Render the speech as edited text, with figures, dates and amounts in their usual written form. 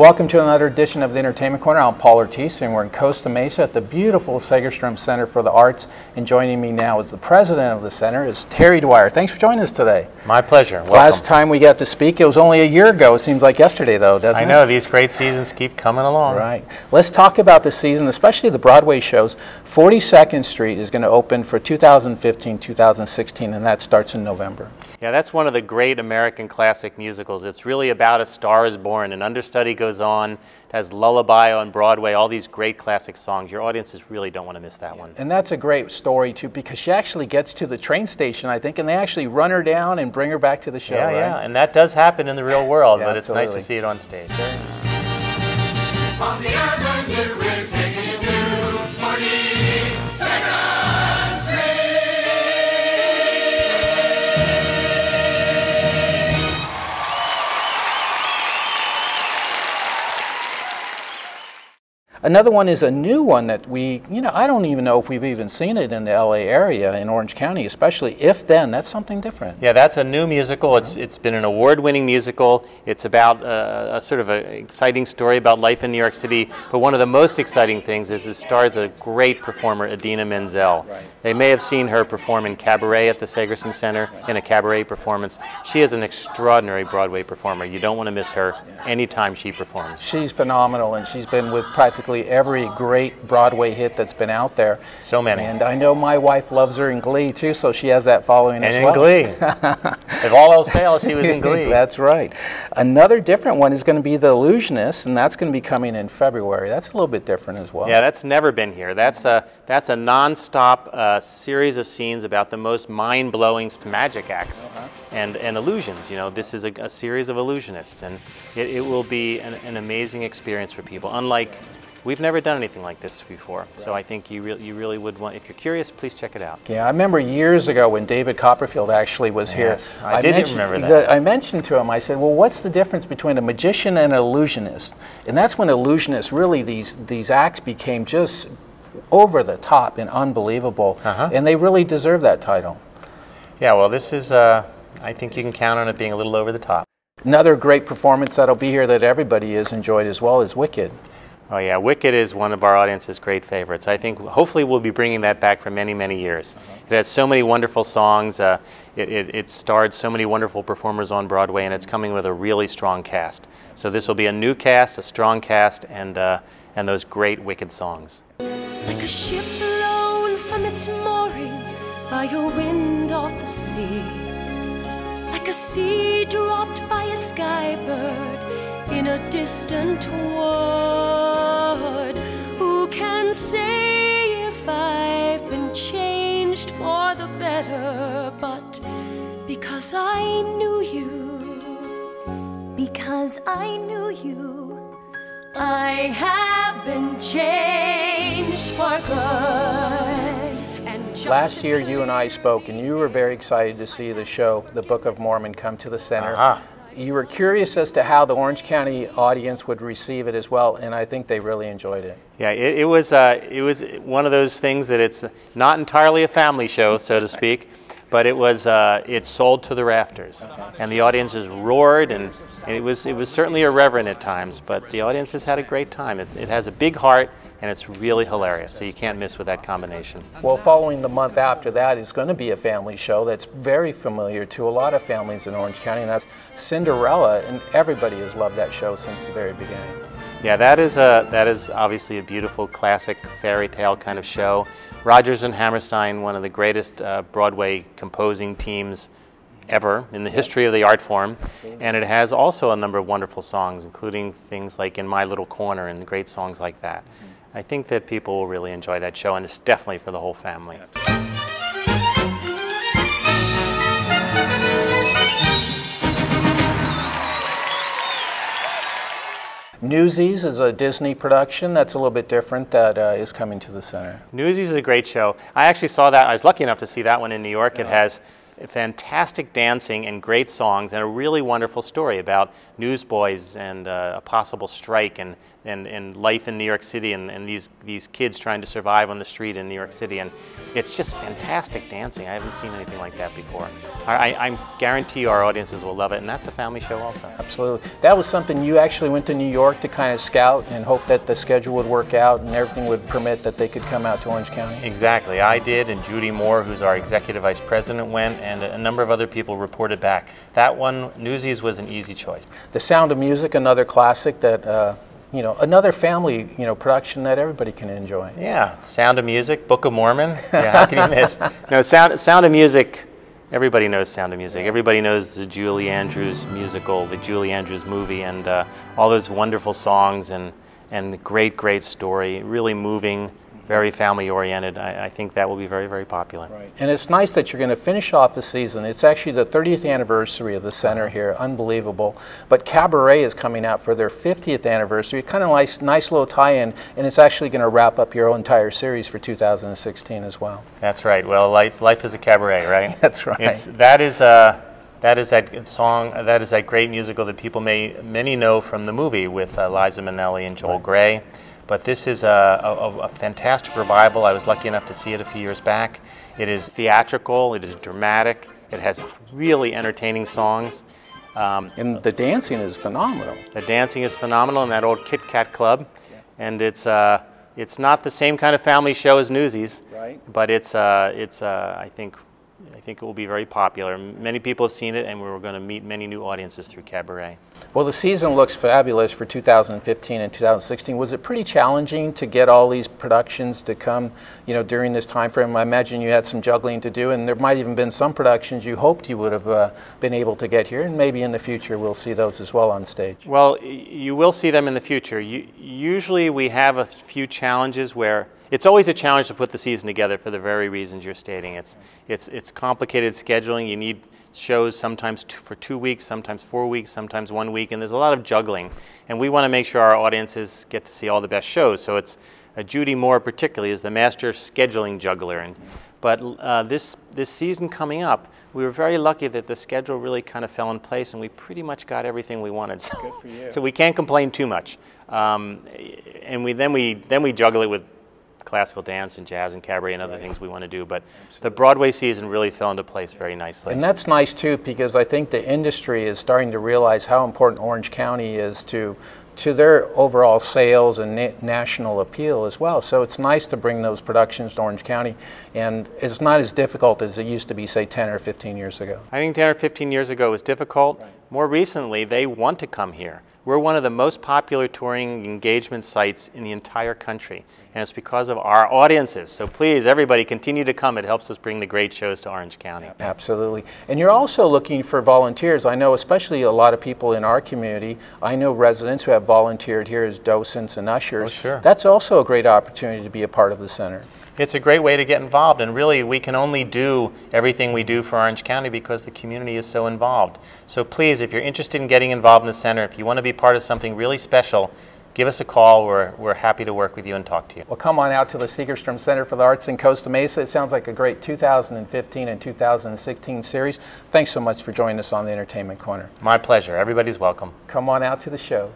Welcome to another edition of the Entertainment Corner. I'm Paul Ortiz, and we're in Costa Mesa at the beautiful Segerstron Center for the Arts. And joining me now as the president of the center is Terry Dwyer. Thanks for joining us today. My pleasure. Welcome. Last time we got to speak, it was only a year ago. It seems like yesterday, though, doesn't it? I know, these great seasons keep coming along. Right. Let's talk about the season, especially the Broadway shows. 42nd Street is going to open for 2015-2016, and that starts in November. Yeah, that's one of the great American classic musicals. It's really about A Star is Born. An understudy goes on, it has Lullaby on Broadway, all these great classic songs. Your audiences really don't want to miss that one. And that's a great story, too, because she actually gets to the train station, I think, and they actually run her down and bring her back to the show, Yeah, right? yeah, and that does happen in the real world, Yeah, but it's absolutely. nice to see it on stage. On the urban we're taking you to 42nd Street. Another one is a new one that I don't even know if we've even seen it in the LA area, in Orange County, especially. If Then, that's something different. Yeah, that's a new musical. It's been an award-winning musical. It's about a sort of an exciting story about life in New York City. But one of the most exciting things is it stars a great performer, Idina Menzel. Right. They may have seen her perform in Cabaret at the Segerstron Center in a cabaret performance. She is an extraordinary Broadway performer. You don't want to miss her anytime she performs. She's phenomenal, and she's been with practically every great Broadway hit that's been out there. So many. And I know my wife loves her in Glee, too, so she has that following as well. And in Glee. If all else fails, she was in Glee. That's right. Another different one is going to be The Illusionist, and that's going to be coming in February. That's a little bit different as well. Yeah, that's never been here. That's a non-stop series of scenes about the most mind-blowing magic acts and illusions. You know, this is a series of illusionists, and it will be an amazing experience for people. Unlike, we've never done anything like this before, right. So I think you really would want, if you're curious, please check it out. Yeah, I remember years ago when David Copperfield actually was here. I did remember that. I mentioned to him, I said, well, what's the difference between a magician and an illusionist? And that's when illusionists, really, these acts became just over the top and unbelievable, and they really deserve that title. Yeah, well, this is, I think you can count on it being a little over the top. Another great performance that'll be here that everybody has enjoyed as well is Wicked. Oh yeah, Wicked is one of our audience's great favorites. I think hopefully we'll be bringing that back for many, many years. It has so many wonderful songs, it starred so many wonderful performers on Broadway, and it's coming with a really strong cast. So this will be a new cast, a strong cast, and those great Wicked songs. Like a ship blown from its mooring by a wind off the sea, like a seed dropped by a skybird in a distant wood. Who can say if I've been changed for the better? But because I knew you, I have been changed for good. And just Last year you and I spoke, and you were very excited to see the show, The Book of Mormon, come to the center. You were curious as to how the Orange County audience would receive it as well, and I think they really enjoyed it. Yeah, it was one of those things that it's not entirely a family show, so to speak, but it sold to the rafters, and the audiences roared, and it was certainly irreverent at times, but the audiences had a great time. It has a big heart, and it's really hilarious, so you can't miss with that combination. Well, following the month after that is going to be a family show that's very familiar to a lot of families in Orange County, and that's Cinderella, and everybody has loved that show since the very beginning. Yeah, that is obviously a beautiful classic fairy tale kind of show. Rodgers and Hammerstein, one of the greatest Broadway composing teams ever in the history of the art form, and it has also a number of wonderful songs, including things like In My Little Corner and great songs like that. I think that people will really enjoy that show, and it's definitely for the whole family. Newsies is a Disney production that's a little bit different that is coming to the center. Newsies is a great show. I actually saw that. I was lucky enough to see that one in New York. It fantastic dancing and great songs and a really wonderful story about newsboys and a possible strike and life in New York City and these kids trying to survive on the street in New York City. And it's just fantastic dancing. I haven't seen anything like that before. I guarantee you our audiences will love it, and that's a family show also. Absolutely. That was something you actually went to New York to kind of scout and hope that the schedule would work out and everything would permit that they could come out to Orange County? Exactly. I did, and Judy Moore, who's our executive vice president, went, and a number of other people reported back. That one, Newsies, was an easy choice. The Sound of Music, another classic that, you know, another family, you know, production that everybody can enjoy. Yeah, Sound of Music, Book of Mormon. Yeah, how can you miss? No, Sound of Music. Everybody knows Sound of Music. Everybody knows the Julie Andrews musical, the Julie Andrews movie, and all those wonderful songs and great story. Really moving, very family-oriented. I think that will be very popular. Right. And it's nice that you're going to finish off the season. It's actually the 30th anniversary of the center here. Unbelievable. But Cabaret is coming out for their 50th anniversary. Kind of nice little tie-in, and it's actually going to wrap up your entire series for 2016 as well. That's right. Well, life is a cabaret, right? That's right. That is that song. That is that great musical that many know from the movie with Liza Minnelli and Joel Grey. But this is a fantastic revival. I was lucky enough to see it a few years back. It is theatrical, it is dramatic, it has really entertaining songs. And the dancing is phenomenal. The dancing is phenomenal in that old Kit Kat club. Yeah. And it's not the same kind of family show as Newsies, right? But I think it will be very popular. Many people have seen it, and we're going to meet many new audiences through Cabaret. Well, the season looks fabulous for 2015 and 2016. Was it pretty challenging to get all these productions to come, you know, during this time frame? I imagine you had some juggling to do, and there might even been some productions you hoped you would have been able to get here, and maybe in the future we'll see those as well on stage. Well, you will see them in the future. Usually we have a few challenges where it's always a challenge to put the season together for the very reasons you're stating. It's complicated scheduling. You need shows sometimes for 2 weeks, sometimes 4 weeks, sometimes 1 week, and there's a lot of juggling. And we want to make sure our audiences get to see all the best shows. So it's Judy Moore particularly is the master scheduling juggler. But this season coming up, we were very lucky that the schedule really kind of fell in place, and we pretty much got everything we wanted. So, good for you. So we can't complain too much. And then we juggle it with classical dance and jazz and cabaret and other things we want to do. But the Broadway season really fell into place very nicely. And that's nice too, because I think the industry is starting to realize how important Orange County is to their overall sales and national appeal as well. So it's nice to bring those productions to Orange County, and it's not as difficult as it used to be, say, 10 or 15 years ago. I think 10 or 15 years ago was difficult. Right. More recently, they want to come here. We're one of the most popular touring engagement sites in the entire country, and it's because of our audiences. So please, everybody, continue to come. It helps us bring the great shows to Orange County. Absolutely. And you're also looking for volunteers. I know especially a lot of people in our community. I know residents who have volunteered here as docents and ushers. Oh, sure. That's also a great opportunity to be a part of the center. It's a great way to get involved, and really we can only do everything we do for Orange County because the community is so involved. So please, if you're interested in getting involved in the center, if you want to be part of something really special, give us a call. We're happy to work with you and talk to you. Well, come on out to the Segerstron Center for the Arts in Costa Mesa. It sounds like a great 2015 and 2016 series. Thanks so much for joining us on the Entertainment Corner. My pleasure. Everybody's welcome. Come on out to the shows.